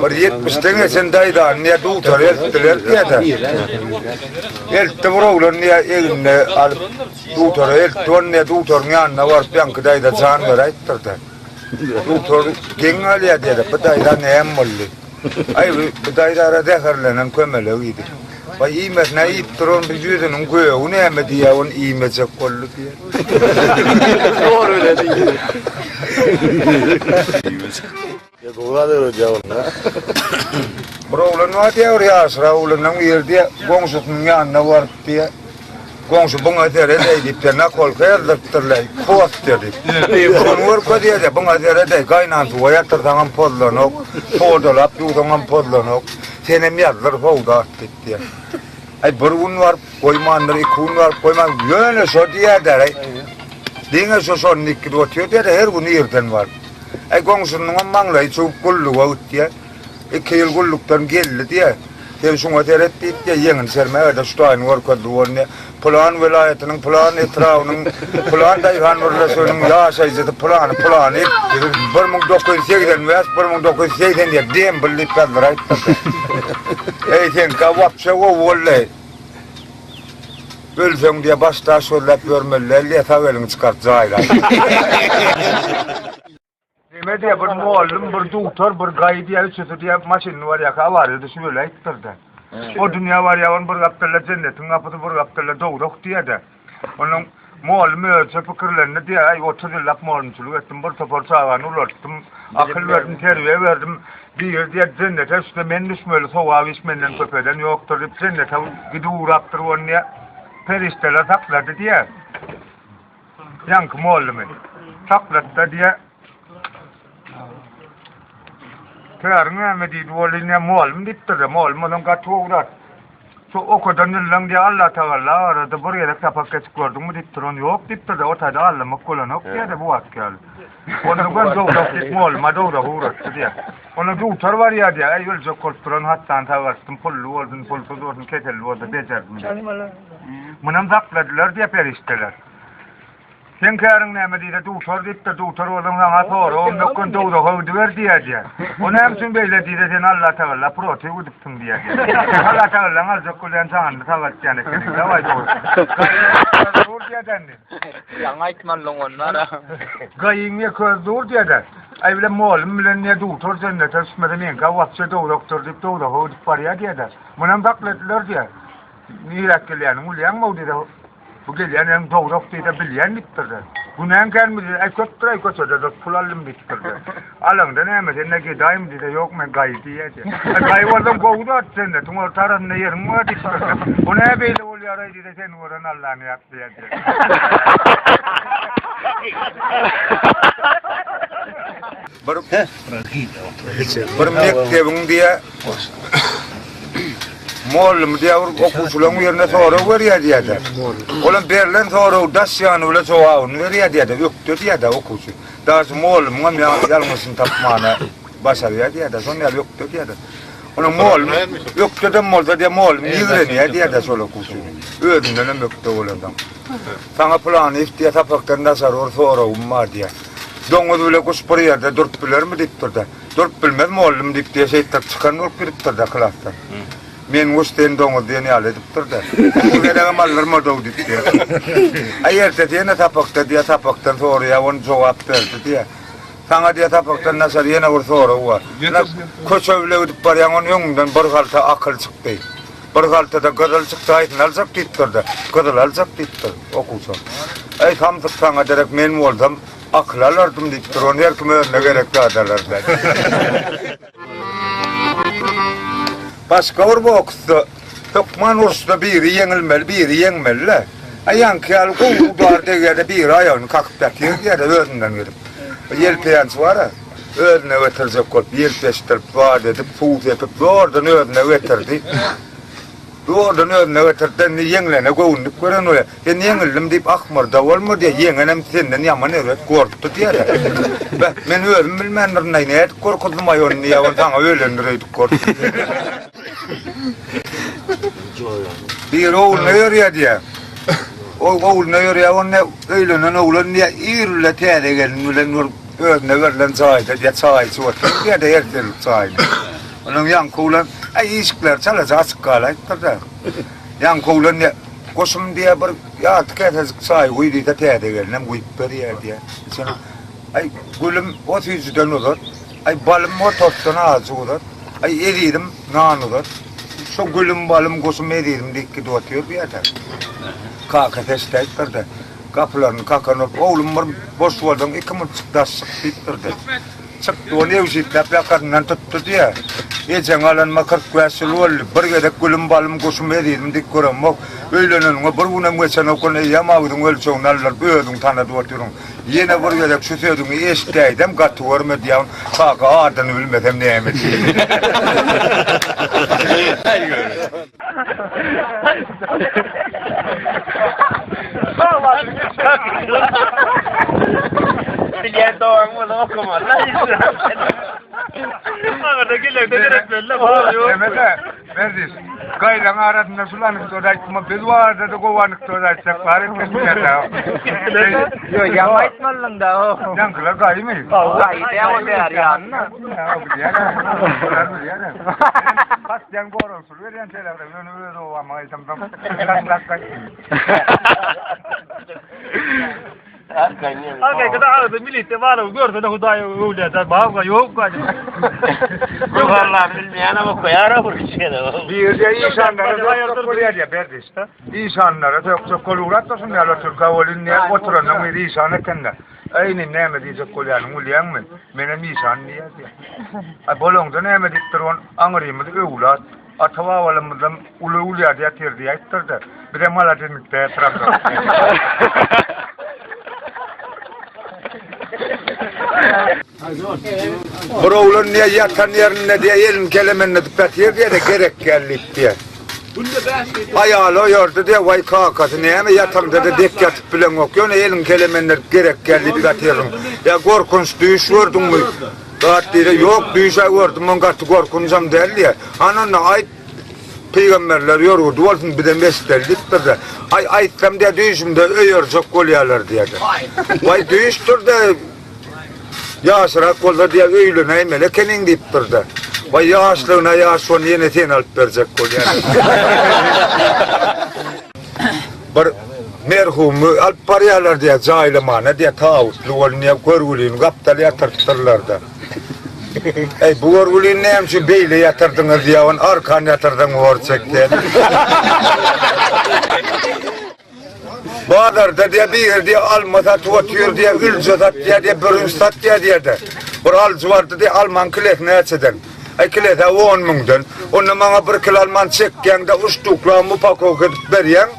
Bir 70 senesindeydi anne doktor ettiler diye de. Etti vurulan niye eline alıp doktor etti onne doktorun yanına varıp yankıdaydı can ver ettirdi. Doktor genel diye de bıdayda ne emmelli. Ay bıdayda arada herlenen kömeliydi. Vay imet ne ittiron bir yüzünün göğü onu eme diye onu imecek kollu diye. Doğru öyle değil. Doğrudur hocam. Bro, lan diye oraya asra ulan nang yer diye gongsunun yanına var diye. Gongsu bunga tere deyip de nakol kayarlıktırlay kuat dedi. Kon var ko diye de bunga tere dey kaynan tuva yatırdan podlanok. Podolap yudan podlanok. Senem yazlar fawda diye. Ay burun var, koymanlar, ikun var, koyman yöne so diye de. Dinge so sonnik diyor diye de her gün yerden var. Ay gongsunun manglay çok kullu var diye. İkiyel kulluktan geldi diye. Tevşunga teretti diye yengin sermeye de stein var kadruğunu. Plan velayetinin, plan etrafının, plan dayıhan orlasının ya sayıcıda plan. 1908'den veya 1908'den diye diyem bilip kaldır ayıttadı. Sen kavapça o vallahi. Ölsen diye başta söyleyip görmeliler, letavelini çıkartacağı. Demek diye bir muallim, bir doktor, bir gayet diye üçüsü diye maşin var ya kavarıyordu şöyle ettirdi. O dünya var ya onu bir kaptırla cennetin kapısı bir kaptırla doğruk diye de. Onun muallimi ölçü fikirlerini diye ay 30 yıllık muallimçilik ettim, bir sefer sağanı ulaştım, akıl verdim, terbiye verdim. Bir diye cennete işte men düşmeli soğuğa içmenden köpeden yoktur deyip cennete gidi uğraptır onu ya. Perişteler sakladı diye. Yankı muallimi sakladı diye. Kârın emediydi olayına muallim dittirdi, muallim adam katı uğrat. O kadar yıllan diye Allah Teala aradı, buraya da kapak geçik gördün mü dittir onu yok dittirdi, o tadı Allah'ımı kullanıp diye de bu at geldi. Onu ben doğru dit muallima doğru uğrattı diye. Onu doktor var ya diye, ay ölce kolturan hattan tavastım, pullu oldun, pulsuz oldun, ketelli oldun, becerdim. Bunun zakladılar diye perişteler. Sen kârın emediydi, doktor ditti, doktor oldun sana sonra, o mekon doğru kovdu ver diye diye. Onu hemsin böyle diye sen Allah Teala protein uduptun diye diye. Allah Teala alacak kulen sana tavatacağını kendin, davay doğru. Doğru diye dendi. Yang itman onlara. Gayın ya kör doğru diye de. Ay bile muallim bile niye doktor cennete üstmeden en kavvatça doğru doktor deyip doğru kovdu paraya diye de. Bunu zakladılar diye. Niye geliyen, uleyen mi oldu da? Bu gelen en doğru diye de bilen bittirdi. Günen gelmedi, ay kötü ay kötü de pulalım bittirdi. Alanda ne emedi, ne gidayım dedi, yok mu gayet diye diye. Gayet oradan kovdu at sen de, tüm ortaran ne yerin var dittirdi. O ne böyle oluyor ay dedi, sen uğran Allah'ını yap diye diye. Bir mektebin diye muallim diye okuşulan yerine sonra veriyor diye de. Olan berlen sonra dasyan öyle soğağın veriyor diye de. Yoktu diye de okuşu. Daha sonra muallim yalnızın tapmağına başarıyor diye de. Sonra yoktu diye de. Onun muallim yoktu da molda diye muallim yığreniyor diye de sonra okuşu. Öğründen yoktu olandan. Sana planı iftiye tapaktan da sarıyor sonra umma diye. Doğru böyle kuspar yerde dört bilir mi diptirdi. Dört bilmez muallim dip diye şeytan çıkan olup giriptirdi klastan. Men usten doğru diye ne alı diptirdi. Bu kadar mallar mı doğru diye. Ayerte diye ne tapakta diye tapaktan sonra ya onu cevap verdi diye. Sana diye tapaktan nasıl yine vur sonra var. Koçövle udip var ya onun yönünden bir halta akıl çıktı. Bir halta da kadar çıktı ayın alacak diptirdi. Kadar alacak diptirdi okusun. Ay tamtık sana direkt men oldum. Akıl alardım diptir onu her kime önüne gerekli adalarlar. Başka orba okusu. Tokman usta biri yenilmeli. Ayağın kıyal kovdar diye biri ayağını kakıp yatıyor diye de önünden girip. Yelpeyansı var ha. Önüne götürecek olup yelpeştirip vaat edip fuğut yapıp doğrudan önüne götürdü. Doğrudan önüne götürdü yenilene kovunduk gören öyle. Ben yenildim deyip akmır da olmur diye yengenem senden yaman evet korktu diye de. Ben ölüm bilmendir neyine et korkuldum ayonu niye sana ölendireydik korktu. Bir oğul ne yürüyor diye. O oğul ne yürüyor onu öylenen oğlan diye İrle teyde gelin ölen önüne verilen çayda diye çay soğuttu diye de yertel çayda. Onun yan kuğulan, ay iskler çalacak sıkkalar, tabi. Yan kuğulan ya, koşum diye bir, ya tıkayet sahi uydu da teyde gelinem, uyup veriyor diye. Sonra, ay gülüm o tüzüden olur, ay balım o tottan ağzı olur, ay eridim, nan olur. Şu gülüm balım koşum eridim dikki doğatıyor bir yeter. Kaka testektirdi. Kapılarını kakanıp, oğlum var boş vardım, ikimiz çıktasık bittirdi. Çıktı o ne uzitlap yakarından tuttu diye. Ecen alan makar kuvasıl oldu. Bir gedek gülüm balım koşum eridim dik kuram yok. Öylenen bir bunun geçen okunu yamağıdın ölçoğun allar büyüdün tanıdı oturun. Yine bir gedek sütüydün eşteydim katı görmedi yavun. Kaka ağırdan ölmedim neymet. Diğer doğum onu okumalar. Ağırda geliyor da öğretmenler bağırıyor. Mehmet'e verdiz. Kaylan aradığında sulanık dodaytma biz vardı da kovanık dodaytsak bari kesmeyata. Yok yamaytmalın da o. Yankılar kayı mı? Kayı da o der yanına. Pas yan goron sul veriyen şeyler öyle o ama tamam. Lak. Arkaya kadar ağırda milite var o gördü de hudaya öyle der. Bağga yok galiba. Vallahi bilmeyen ama koyar o şeyde. Bir de insanlara çok kolay ya verdiz. İnsanlara çok kolay uğraştırsın ya Türk kavalin ne oturan ne insana kendi. Aynı ne mi diyecek kolay muliyan mı? Benim insan diye. Ay bolongda ne mi diktiron angrimi de uğraş. Atava valamdan ulu ya diye tirdi yaptırdı. Bir de malatin de trafik. Burawlan niye yatan yerine diye elin kelimenle tıpatıyor diye de gerek geldik diye. Ayalı yordu diye vay kakası niye mi yatan dedi dek yatıp bilen okuyor ne elin kelimenle gerek geldi tıpatıyorsun. Ya korkunç düğüş vurdun mu? Dağıt diye yok düğüşe vurdum on katı korkuncam derdi ya. Anonla ait peygamberler yoruldu olsun bir de mestelliktir de. Ay aytsam diye düğüşümde öyor çok kolyalar diye de. Vay düğüştür de yaşırak oldu diye öyle neymele kenin deyip durdu. Vay yaşlığına yaşlığına yine sen alıp verecek kol yani. Bir merhumu alıp parayalar diye cahilmane diye tağutlu olmaya görgülüğünü kaptalı yatırtırlardı. Bu görgülüğünü neyim şu beyle yatırdınız diye onun arkanı yatırdın var çekti. Bağdar'da diye bir yer diye almata tuvatıyor diye ülcüdat diye bürünstat diye de. Bir alcı vardı diye Alman kilet ne açıdan. Ay kilete 10 münden. Onu bana bir kil Alman çekken de uçtukla mupak edip veriyen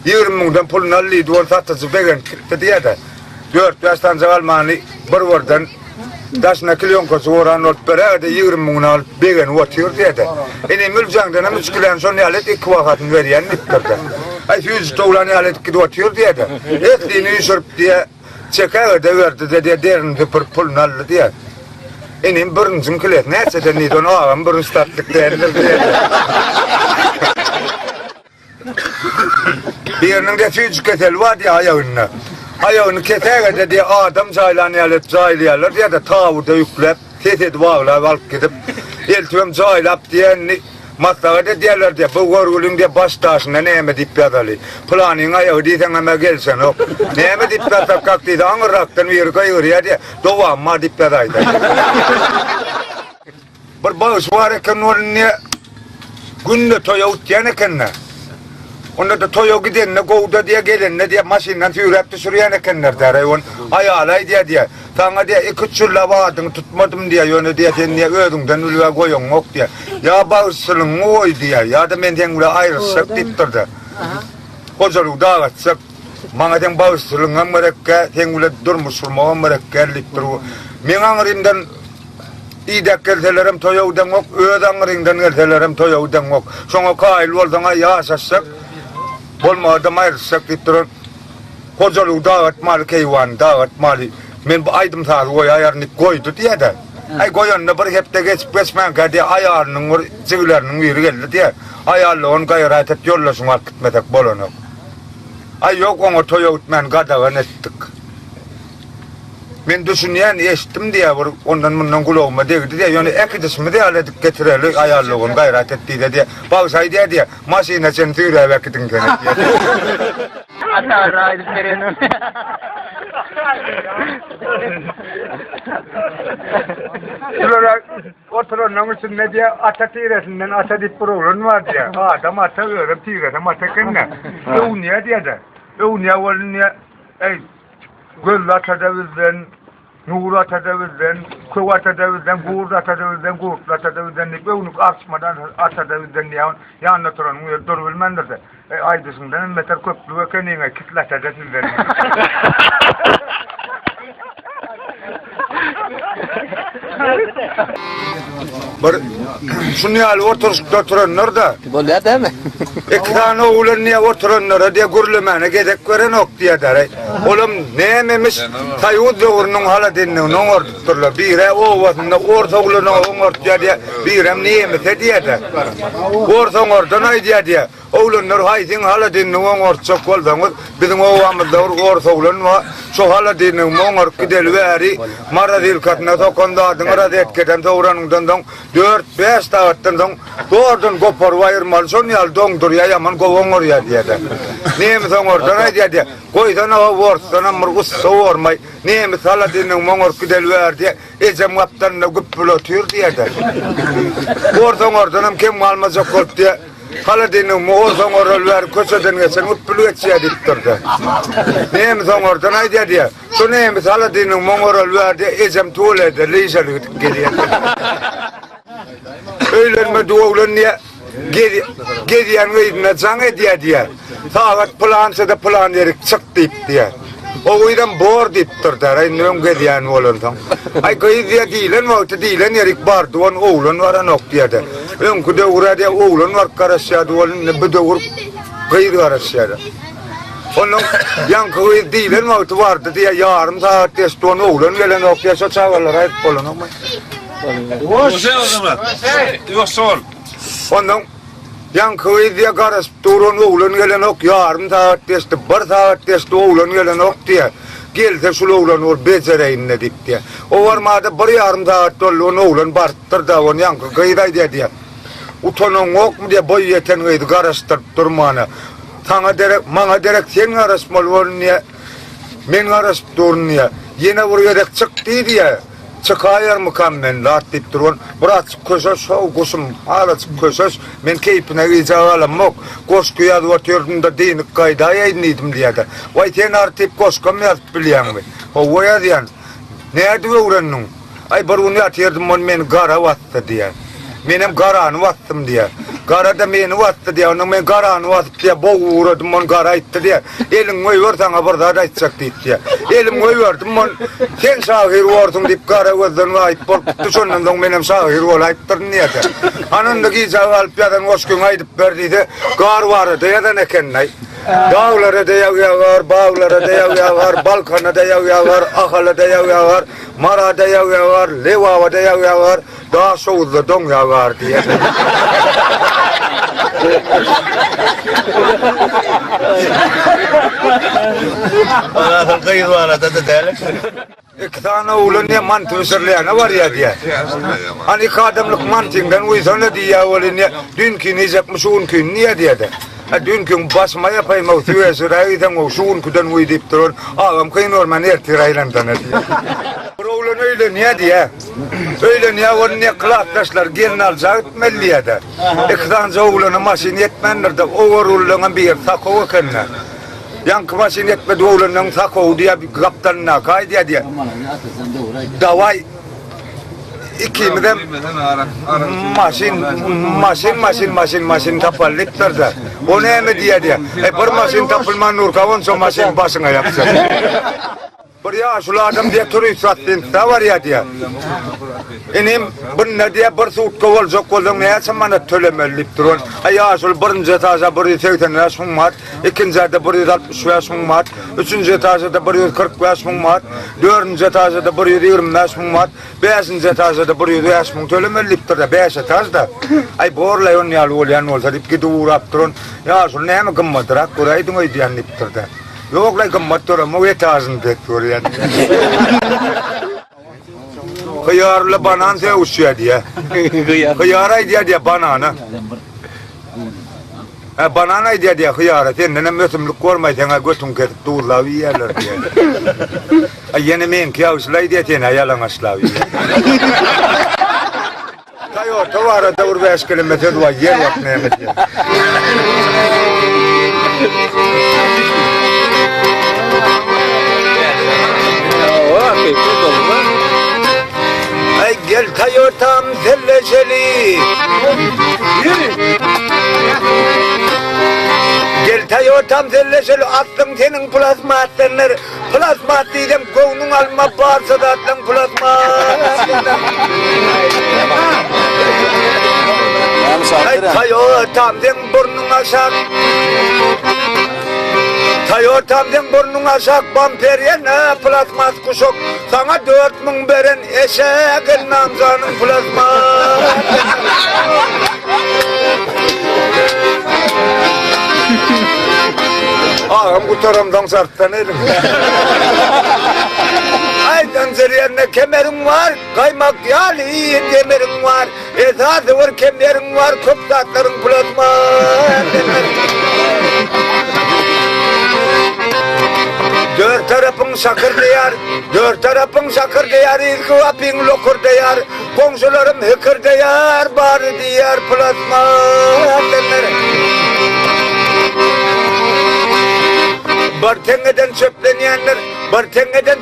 20 münden pulunu alıydı onu satıcı begen diye de. 4-5 tane Alman'ı bir vardan daşına kilyon kosu oran olup beri de 20 münden alıp begen otuyor diye de. Yine mülcangdan 3 kilon sonra alet 2 vakatını veriyen nittirdi. Ay füze toğlanı alet gidip otuyor diye de. Etliğini yüzürüp diye çeker de verdi de diye derinde pulunu aldı diye. Enim birincim kilet neyse de neydi onu ağam birinci tatlık değerler diye. Birinin de füze ketel var diye ayağına. Ayağını keter de diye adam caylanı alet caylıyorlar diye de tavuda yüklep tehdit bağlar alıp gidip eltiyom caylap diye Matlağı da diyorlar diye, bu görgülün diye baş taşına neyme dip yadalı. Planın ayağı diysen ama gelsen o. Neyme dip yadak kalktıydı, anıraktan bir kayır ya diye, doğamma dip yadaydı. Bir bağış var eken onun niye, günde toya utyan ekenle. Onda da toya giden ne kovda diye gelen ne diye maşinden sürüp sürüyen ekenler der. Ayağlay diye. Sana diye 2 çırla vardın tutmadım diye yönü diye sen niye ödünden ülüve koyun yok diye. Ya bağırsılın oy diye ya da ben tengle ayrılsak dittirdi. Kocalık dağıtsak bana den bağırsılın amırıkka tengle durmuşulma amırıkka eliptir. Men anırından İdak geltelerim toya udan yok, öd anırından geltelerim toya udan yok. Sonra kail oldana yaşasak, olmadan ayrılsak dittirin. Kocalık dağıtmalı keyvan dağıtmalı. Men aydım sağ koy ayarını koydu diye de. Ay koyanına bir hep de geçmem diye ayarının çivilerinin biri geldi diye. Ayarlı onu gayret et yollasın alt gitmedik bolonu. Ay yok onu toya utmen gadavan ettik. Men düşünýän eşitdim diýe bir ondan mundan gulagma degdi diýe ýöne ekidismi diýe ale getireli aýarlygyny gaýrat etdi diýe bagşaý diýe maşina sen tüýre wekidin gene Ata raýdy berenin. Şulara oturanın üstünde diye ata tiresinden ata dip burulun var diye. Adam ata öğrenip tiresem ata kendine. Övniye diye de. Övniye olunye. Göl ata bizden, nur ata bizden, köv ata bizden, guğurt ata bizden, guğurt ata bizden. Övnük artmadan ata bizden diye. Yanına oturan uyar dur bilmendir de. Aydısından meter köprü ve kendine kitlete de sizden. Bir şunu ýaly oturuşda oturanlar da Bolýar dämi? ekran oğlan niye oturanlara diye gürlemene gedek gören ok diye der. Oğlum nememiş Tayyud döwrüniň hala dinniň oňordurlar. Bire owasynda orta oğlan oňord diye birem neme diye der. Orta oňordan aýdy diye. Oğlanlar haýsyň hala dinniň oňordça bolsaňyz biziň owamyzda orta oğlan wa şu hala dinniň oňord gideli bäri maradil katna tokanda dıngara etkeden döwranyňdan 4-5 saatdan soň doğrudan gopar ayırmaly son ýal doňdur ýaman gowoňor ýa diýdi. Nemi soňordan aýdy goýdan o wortdan amrgus sowormay nemi hala dinniň oňor gideli bäri ejem waptan güppülo tür diýdi. Wortoňordan hem kim almazak bolup diýe hala dinniň moğol soňorlar köçeden geçen güppülo etýär diýip durdy. Nemi soňordan aýdy diýe şu nemi hala dinniň moňorlar bäri ejem tuğledy leýjelik gelýär. Öylenme doğulan niye gediyen öydüne can ediyor diye. Saat plansa da plan yerik çık deyip diye. O uydan bor deyip durdu. Ay nöm gediyen oğlandan. Ay kıyı diye değilen vakti değilen yerik bardı. On oğlan var anok diye de. Önkü de uğra diye oğlan var karasyadı. Oğlan ne bir de uğur kıyı karasyadı. Onun yan kıyı değilen vakti vardı diye yarım saat diye son oğlan gelen ok diye çağırlar ayıp olan ama. Ondan yan köyü diye karış durun oğlan gelen ok yarım saat testi, bir saat testi oğlan gelen ok diye. Gelse şu oğlan or becereyin ne deyip diye. O varmadı bir yarım saat dolu oğlan barttır da onu yan köyü diye. Utanın ok mu diye boy yeten köyü karıştırıp durmana. Mana derek sen karışmalı onu niye, men karışıp durun niye. Yine buraya dek çıktı diye. Çıkayar mükemmel lat deyip durun. Biraz köşeş, kusum hala köşeş. Men keyfine giyeceğim yok. Koşkuya duvartıyordum da dinik kaydaya iniydim diye de. Vay ten artıp koşkam yazıp biliyen mi? O voya diyen. Nerede öğrendin? Ay bir onu yatırdım onu men gara vattı diye. Menim garanı vattım diye. Garada beni vattı diye. Onun men garanı vattı diye. Boğu uğradım onu gara itti diye. Elin koyuyor sana burada da içecek diye. Elim koyuyordum onu. Sen sahir vardın deyip gara vardın ve ayıp bolup düşündün de benim sahir olayıptır niye de. Anında giyeceği alıp yadan koşkun aydıp verdiydi. Gar vardı ya da ne kendine. Dağlara da yağar, bağlara da yağar, Balkan'a da yağar, Akhal'a da yağar, Mar'a da yağar, Levav'a da yağar, daha soğuzda don yağar diye. Ana kıyı var da değerli. İki tane oğlan niye mantı ısırlayana var ya diye. Hani iki adamlık mantığından uysana diye oğlan niye, dünkü necekmiş unkü niye diye de. Dünkü basma yapayım o tüyesi raydan o şu unküden uydayıp durun. Ağam kıyın orman ertiraylandan diye. Bu oğlan öyle niye diye. Öyle niye onu niye kılaktaşlar gelin alacak etmeliye de. İki tane oğlanı maşin yetmenler de o oğlanın bir takığı kendine. Yankı maşin yetmedi oğlanın takığı diye bir kaptanına kay diye. Davay ikimden maşin tapallıktır da. O ne mi diye. Bir maşin tapılman nurkavun son maşin başına yapacak. Bir yaşlı adam diye turu sattın da var ya diye. İnim bir ne diye bir suut koval zokolun ne samana tölemelip durun. Ay yaşlı birinci etaja bir 80 yaş mat, ikinci de bir 60 yaş mat, üçüncü etajda bir 40 yaş mat, dördüncü etajda bir 20 yaş mat, beşinci etajda bir yaş tölemelip durda 5 etajda. Ay borlay onu yalı olan olsa dip gidu uğrap durun. Yaşlı ne mi gımmadırak kuraydı mı diyenlip durda. Yok lan gımmat durum o etazın pek dur yani. Hıyarlı banan sevuşuyor diye. Hıyara diye banana. Banana diye hıyara. Sen ne mötümlük görmeyi sana götün kesip tuğlavi yerler diye. Yeni men kıyavuşlay diye sen ayalan aşlavi. Tayo tavara davur 5 kilometre duvar yer yok Mehmet ya. Ay gel Toyota'm zelleşeli. Gel Toyota'm zelleşeli attım senin plazmatınlar. Plazmat dedim kovunun alma varsa da attım plazmat. Ay Toyota'm den burnun aşak. Toyota'mden burnun aşak bamperiyene plazmat kuşuk. Sana 4000 veren eşeğin namzanın plazmat. Ağam bu taramdan sarttan elim. Ay danzeriyene kemerin var, kaymak yali kemerin var. Esası var kemerin var, köp tatların plazmat. Dört tarafın sakır diyar, dört tarafın sakır diyar, ilki vapin lokur diyar, komşularım hıkır diyar, bari diyar plasma denler. Bartengeden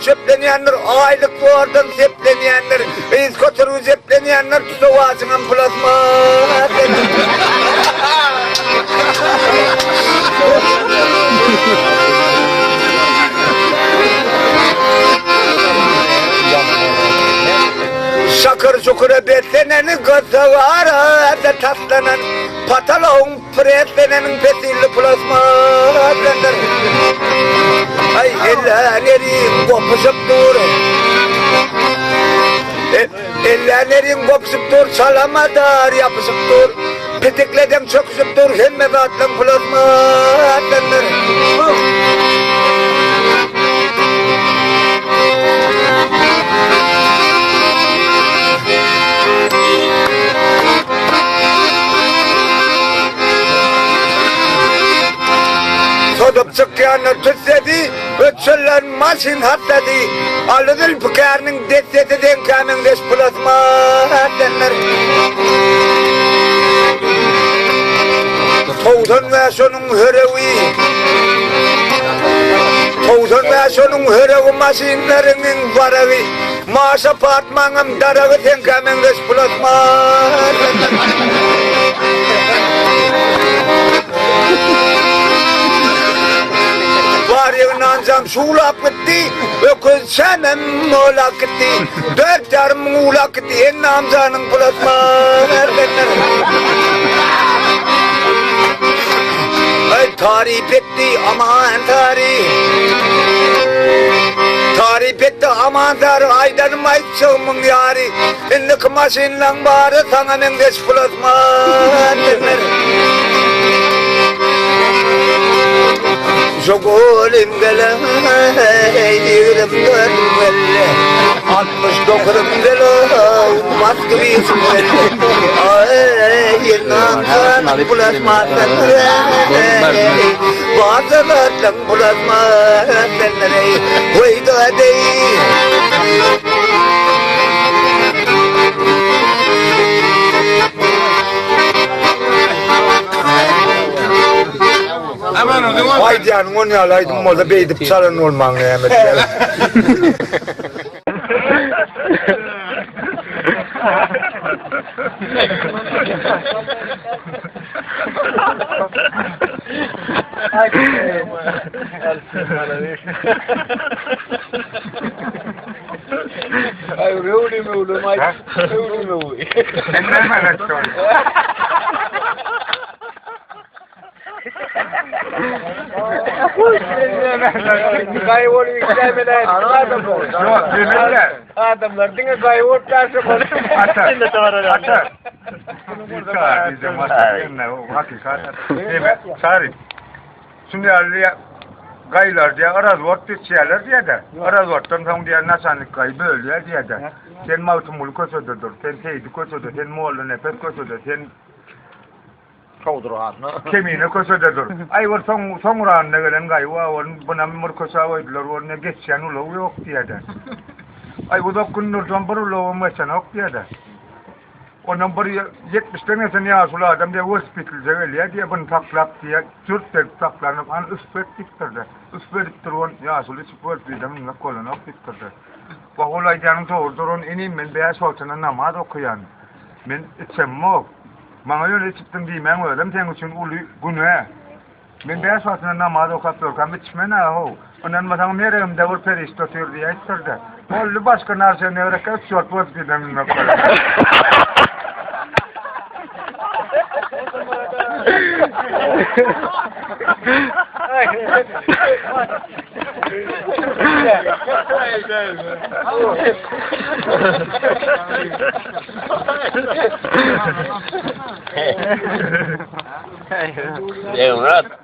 çöpleneyenler, aylık oradan sepleneyenler, İskoçarı sepleneyenler, tutuvasının plasma denler. Şakır şukura besleneni gözü var da tatlanan patalon preslenenin pesilli plasma denir. Ay ellerin kopuşup dur. Ellerin kopuşup dur, salamadar yapışıp dur. Petekleden çöküşüp dur, hemme zatlan plasma denir. Sodup çıkyanı tütsedi, ötsüllen maşin hattedi. Alıdıl pükerinin detseti denkamin deş plasma denler. Toğdan ve sonun hörevi, toğdan ve sonun hörevi maşinlerinin varavi. Maaş apartmanım darabı denkamin deş plasma denler. Var yığınancam şulak gitti, öküz senem oğlak gitti, 4 yarım uğlak gitti, en namzanın plasma denler. Ay tarif etti aman tarif, tarif etti aman tarif, aydanım ayçığımın yari, inlik maşinle bari sana mengeç plasma denler. Şokolim gele, yürüm gönülle, 69'um gele, ummaz gibisin gele. Ay, namzanın bulaşmazsan rey, bazılardan bulaşmazsan rey, koyda değil. Ay canım onu alaydım o da beydip çalın olman Mehmet ya. Ay reuli me ulo mai, reuli me ulo. Enler mi anasın? Kaybol yükselmeden adam oldu. Yok, demirler. Adamlar dine kaybol karşı konuşuyor. Atar. Yıkar bizim hakikat. Evet, Sarı. Şimdi araya Gaylar diye arazort şeyler diye de. Arazorttan sonra diye nasanlık gay böyle diye de. Sen mavsumul kosodadır, sen teydi kosodadır, sen moğlu nefes kosodadır, sen kemiğine kosodadır. Ay var sonrağında gelen gay var, buna mır kosabaydılar, var ne geçen ulu yok diye de. Ay bu da kundur bir ulu mesela yok diye de. Ondan bir 70 senesini yaşlı adam diye hospital'de öyle diye bunu taklap diye Türkler taklanıp an üspet diktirdi. Üspet diktirdi yaşlı spor bir adamın ne kolunu diktirdi. Bu olaydan sonra durun ineyim ben beyaz olsana namaz okuyan. Ben içim yok. Bana öyle çıktım diyeyim öyle senin için ulu günü. Ben beyaz olsana namaz okuyup kan içmene o. Ondan mesela meğerim devir peristotür diye istirdi. Oğlu başka narsa ne öğretken şort var bir adamın ne kolunu. Murat.